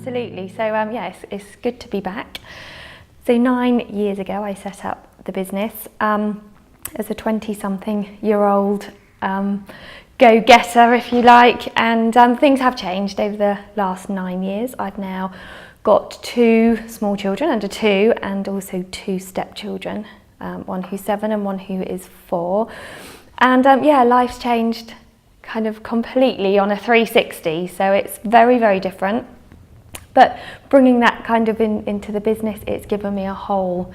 Absolutely. So yeah, it's good to be back. So 9 years ago, I set up the business as a 20-something-year-old go-getter, if you like, and things have changed over the last 9 years. I've now got 2 small children under 2 and also 2 stepchildren, one who's 7 and one who is 4. And yeah, life's changed kind of completely on a 360, so it's very, very different. But bringing that kind of into the business, it's given me a whole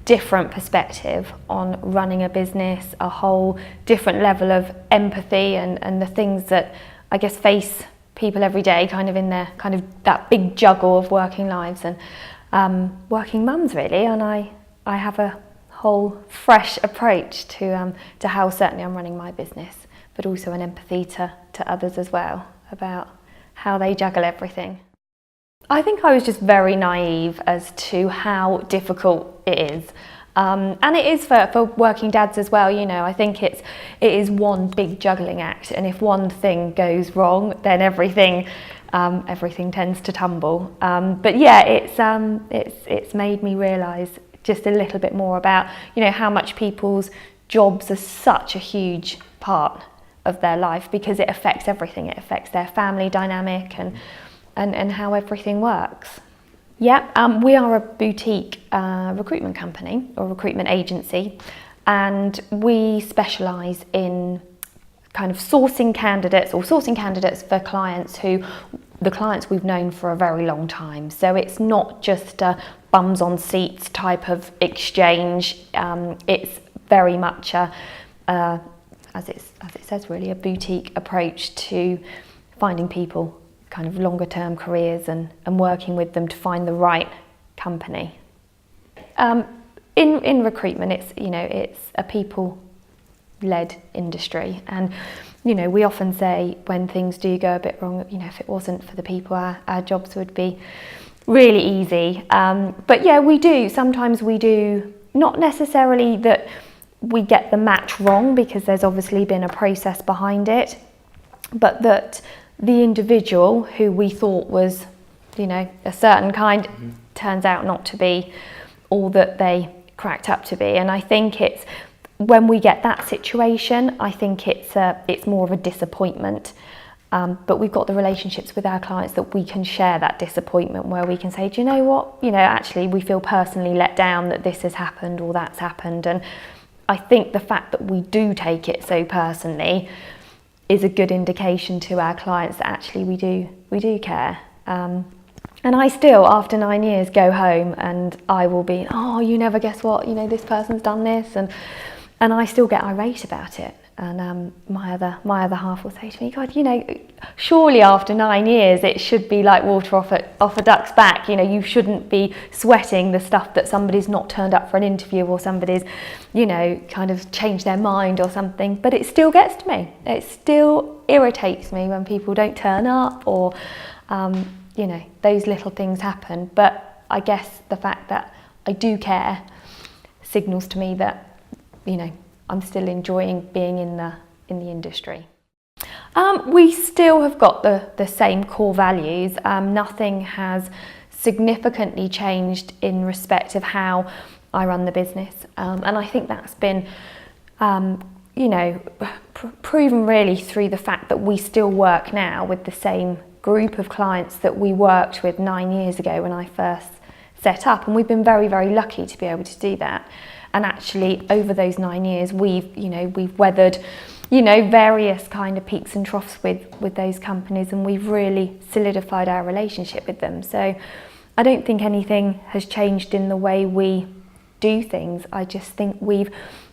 different perspective on running a business, a whole different level of empathy and the things that I guess face people every day, kind of in their kind of that big juggle of working lives and working mums really. And I have a whole fresh approach to how certainly I'm running my business, but also an empathy to others as well about how they juggle everything. I think I was just very naive as to how difficult it is. And it is for working dads as well, you know. I think it is one big juggling act, and if one thing goes wrong, then everything tends to tumble. But yeah, it's made me realise just a little bit more about, you know, how much people's jobs are such a huge part of their life, because it affects everything. It affects their family dynamic and how everything works. Yeah, we are a boutique recruitment company or recruitment agency, and we specialise in kind of sourcing candidates for clients the clients we've known for a very long time. So it's not just a bums on seats type of exchange. It's very much as it says really, a boutique approach to finding people kind of longer term careers and working with them to find the right company. In recruitment, it's a people-led industry, and you know, we often say when things do go a bit wrong, you know, if it wasn't for the people, our jobs would be really easy. But yeah, sometimes we do, not necessarily that we get the match wrong, because there's obviously been a process behind it, but that the individual who we thought was, you know, a certain kind turns out not to be all that they cracked up to be. And I think it's when we get that situation, I think it's more of a disappointment. But we've got the relationships with our clients that we can share that disappointment, where we can say, do you know what, you know, actually we feel personally let down that this has happened or that's happened. And I think the fact that we do take it so personally is a good indication to our clients that actually we do care. And I still, after 9 years, go home and I will be, oh, you never guess what, you know, this person's done this, and I still get irate about it. And my other half will say to me, God, you know, surely after 9 years it should be like water off a duck's back. You know, you shouldn't be sweating the stuff that somebody's not turned up for an interview, or somebody's, you know, kind of changed their mind or something. But it still gets to me. It still irritates me when people don't turn up, or you know, those little things happen. But I guess the fact that I do care signals to me that, you know, I'm still enjoying being in the industry. We still have got the same core values. Nothing has significantly changed in respect of how I run the business, and I think that's been, you know, proven really through the fact that we still work now with the same group of clients that we worked with 9 years ago when I first set up, and we've been very, very lucky to be able to do that. And actually, over those 9 years, we've weathered, you know, various kind of peaks and troughs with those companies, and we've really solidified our relationship with them. So I don't think anything has changed in the way we do things. I just think we've,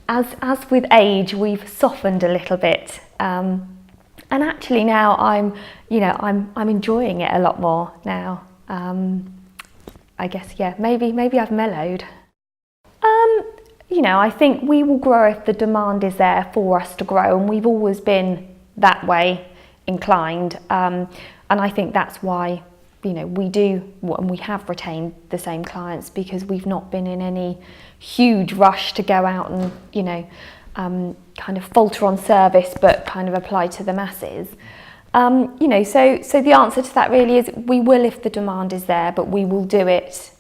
as with age, we've softened a little bit. And actually now I'm enjoying it a lot more now. I guess, yeah, maybe I've mellowed. You know, I think we will grow if the demand is there for us to grow, and we've always been that way inclined. And I think that's why, you know, we have retained the same clients, because we've not been in any huge rush to go out and, you know, kind of falter on service, but kind of apply to the masses. You know, so the answer to that really is we will if the demand is there, but we will do it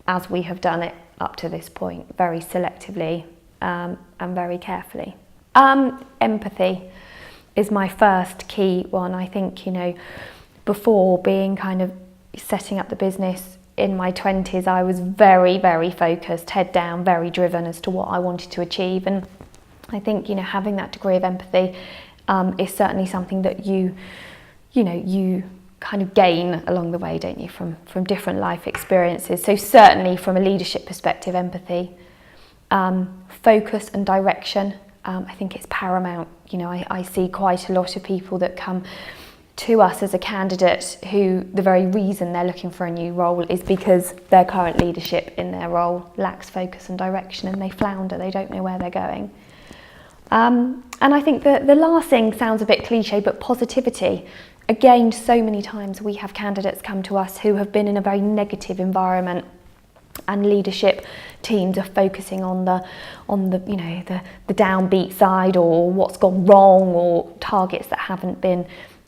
as we have done it up to this point, very selectively and very carefully. Empathy is my first key one. I think, you know, before being kind of setting up the business in my 20s, I was very, very focused, head down, very driven as to what I wanted to achieve. And I think, you know, having that degree of empathy is certainly something that you kind of gain along the way, don't you, from different life experiences. So certainly from a leadership perspective, empathy, focus and direction. I think it's paramount. You know, I see quite a lot of people that come to us as a candidate who the very reason they're looking for a new role is because their current leadership in their role lacks focus and direction, and they flounder, they don't know where they're going. And I think that the last thing sounds a bit cliche, but positivity. Again, so many times we have candidates come to us who have been in a very negative environment, and leadership teams are focusing on the you know, the downbeat side, or what's gone wrong, or targets that haven't been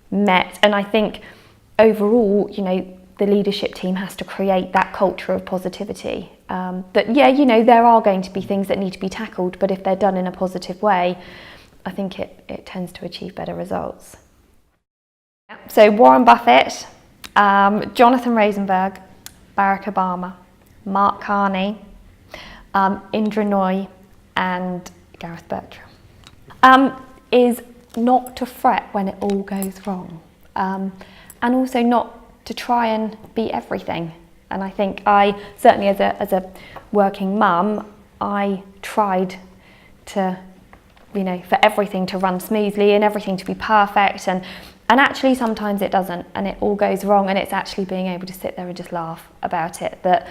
met. And I think overall, you know, the leadership team has to create that culture of positivity. That, yeah, you know, there are going to be things that need to be tackled, but if they're done in a positive way, I think it tends to achieve better results. So Warren Buffett, Jonathan Rosenberg, Barack Obama, Mark Carney, Indra Nooyi and Gareth Bertram, is not to fret when it all goes wrong, and also not to try and be everything. And I think I certainly, as a working mum, I tried to, you know, for everything to run smoothly and everything to be perfect, and actually sometimes it doesn't, and it all goes wrong, and it's actually being able to sit there and just laugh about it, that,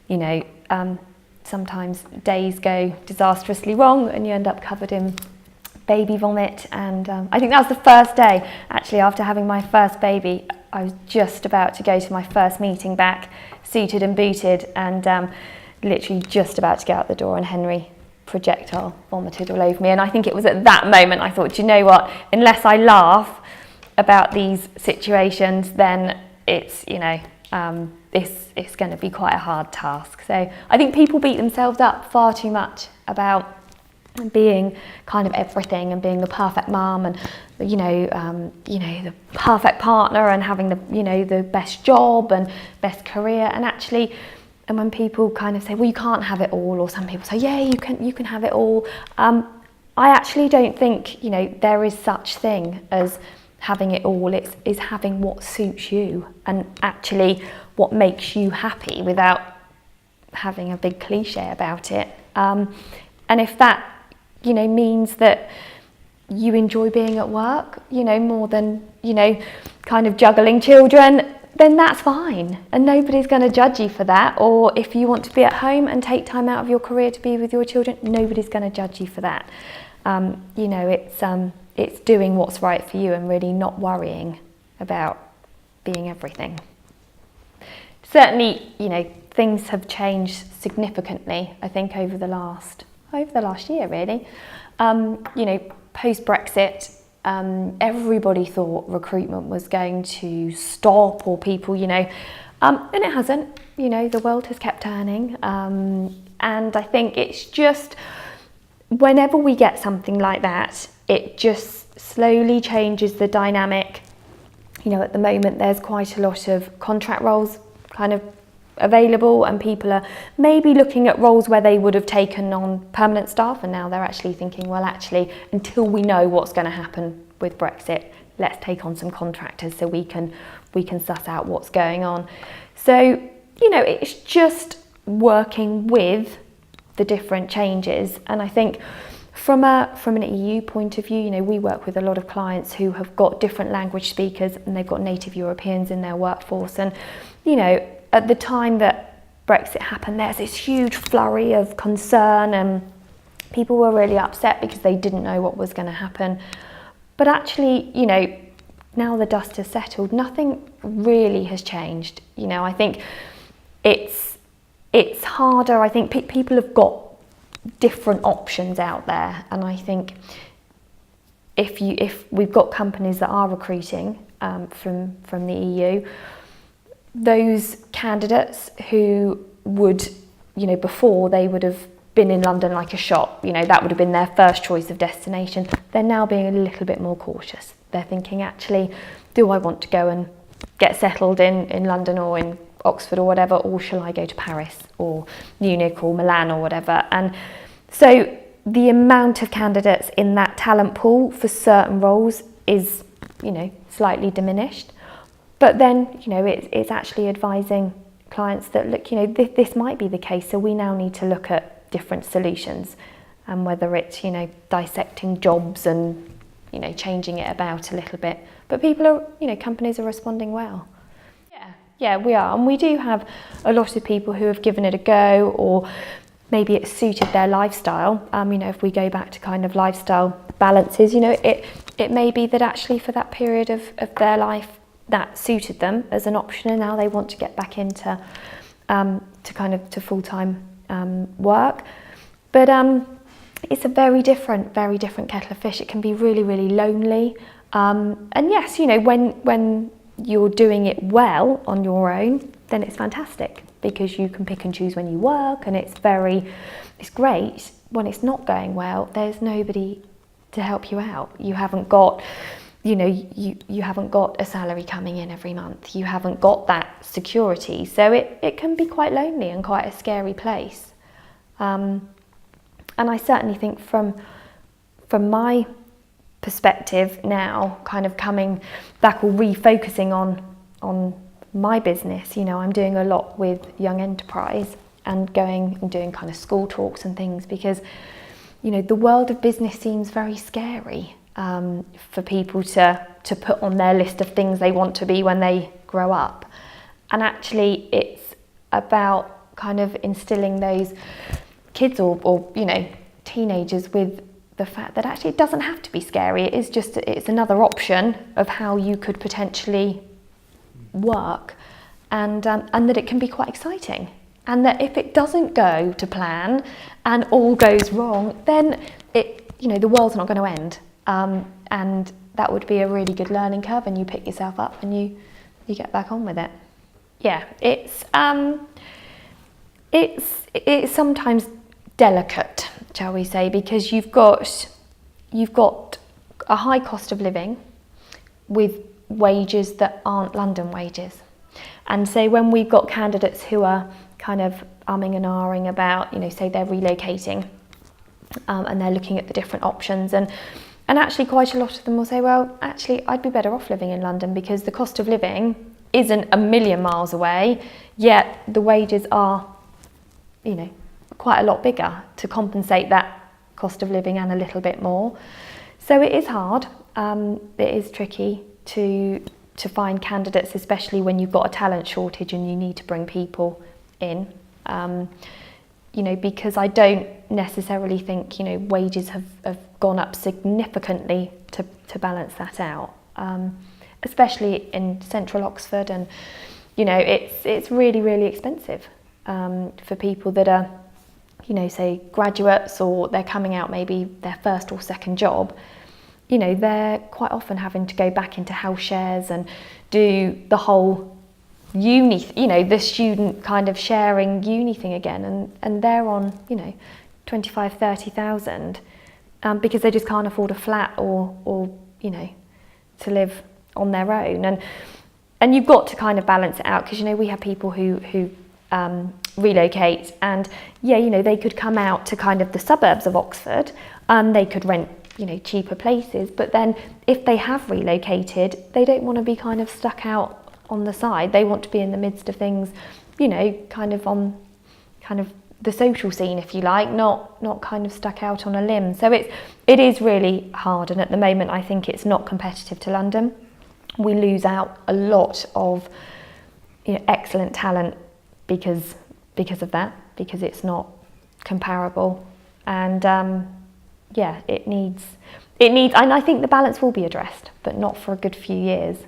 you know, sometimes days go disastrously wrong and you end up covered in baby vomit. And I think that was the first day, actually, after having my first baby. I was just about to go to my first meeting back, suited and booted, and literally just about to get out the door, and Henry projectile vomited all over me. And I think it was at that moment I thought, do you know what, unless I laugh about these situations, then it's, you know, it's going to be quite a hard task. So I think people beat themselves up far too much about being kind of everything, and being the perfect mum, and you know, the perfect partner, and having the, you know, the best job and best career. And actually, and when people kind of say, well, you can't have it all, or some people say, yeah, you can have it all. I actually don't think, you know, there is such thing as having it all. It's having what suits you, and actually what makes you happy, without having a big cliche about it. And if that, you know, means that you enjoy being at work, you know, more than, you know, kind of juggling children, then that's fine, and nobody's going to judge you for that. Or if you want to be at home and take time out of your career to be with your children, nobody's going to judge you for that. You know, it's doing what's right for you, and really not worrying about being everything. Certainly, you know, things have changed significantly, I think, over the last year, really. You know, post-Brexit, everybody thought recruitment was going to stop, or people, you know, and it hasn't. You know, the world has kept turning, and I think it's just, whenever we get something like that, it just slowly changes the dynamic. You know, at the moment there's quite a lot of contract roles kind of available, and people are maybe looking at roles where they would have taken on permanent staff, and now they're actually thinking, well, actually, until we know what's going to happen with Brexit, let's take on some contractors so we can suss out what's going on. So, you know, it's just working with the different changes. And I think from an EU point of view, you know, we work with a lot of clients who have got different language speakers, and they've got native Europeans in their workforce. And, you know, at the time that Brexit happened, there's this huge flurry of concern, and people were really upset because they didn't know what was going to happen. But actually, you know, now the dust has settled, nothing really has changed. You know, I think it's harder. I think people have got different options out there, and I think if we've got companies that are recruiting from the EU, those candidates who would, before they would have been in London like a shot, that would have been their first choice of destination, they're now being a little bit more cautious. They're thinking, actually, do I want to go and get settled in London or in Oxford or whatever, or shall I go to Paris or Munich or Milan or whatever? And so the amount of candidates in that talent pool for certain roles is, slightly diminished. But then, it's actually advising clients that, look, this might be the case, so we now need to look at different solutions, and whether it's, dissecting jobs and, changing it about a little bit. But people are, companies are responding well. Yeah, we are. And we do have a lot of people who have given it a go, or maybe it's suited their lifestyle. If we go back to kind of lifestyle balances, it may be that actually for that period of their life that suited them as an option, and now they want to get back into to full-time work. But it's a very different kettle of fish. It can be really, really lonely. And yes, when you're doing it well on your own, then it's fantastic because you can pick and choose when you work, and it's great. When it's not going well, there's nobody to help you out. You haven't got, you haven't got a salary coming in every month. You haven't got that security. So it can be quite lonely and quite a scary place. And I certainly think from my perspective now, kind of coming back or refocusing on my business, I'm doing a lot with Young Enterprise and going and doing kind of school talks and things, because the world of business seems very scary for people to put on their list of things they want to be when they grow up. And actually it's about kind of instilling those kids or teenagers with the fact that actually it doesn't have to be scary. It's another option of how you could potentially work, and that it can be quite exciting, and that if it doesn't go to plan and all goes wrong, then the world's not going to end, and that would be a really good learning curve, and you pick yourself up and you get back on with it. Yeah, it's sometimes delicate, shall we say, because you've got a high cost of living with wages that aren't London wages. And so when we've got candidates who are kind of umming and ahhing about, say they're relocating, and they're looking at the different options, and actually quite a lot of them will say, well, actually I'd be better off living in London because the cost of living isn't a million miles away, yet the wages are, quite a lot bigger to compensate that cost of living and a little bit more. So it is hard, it is tricky to find candidates, especially when you've got a talent shortage and you need to bring people in, because I don't necessarily think, wages have gone up significantly to balance that out, especially in central Oxford, and, it's really, really expensive for people that are, say graduates, or they're coming out maybe their first or second job. They're quite often having to go back into house shares and do the whole uni, the student kind of sharing uni thing again, and they're on, 25, 30,000 because they just can't afford a flat or to live on their own, and you've got to kind of balance it out, because we have people who relocate, and they could come out to kind of the suburbs of Oxford, and they could rent cheaper places, but then if they have relocated, they don't want to be kind of stuck out on the side. They want to be in the midst of things, kind of on kind of the social scene, if you like, not kind of stuck out on a limb. So it is really hard, and at the moment I think it's not competitive to London. We lose out a lot of excellent talent because of that, because it's not comparable, and it needs, and I think the balance will be addressed, but not for a good few years.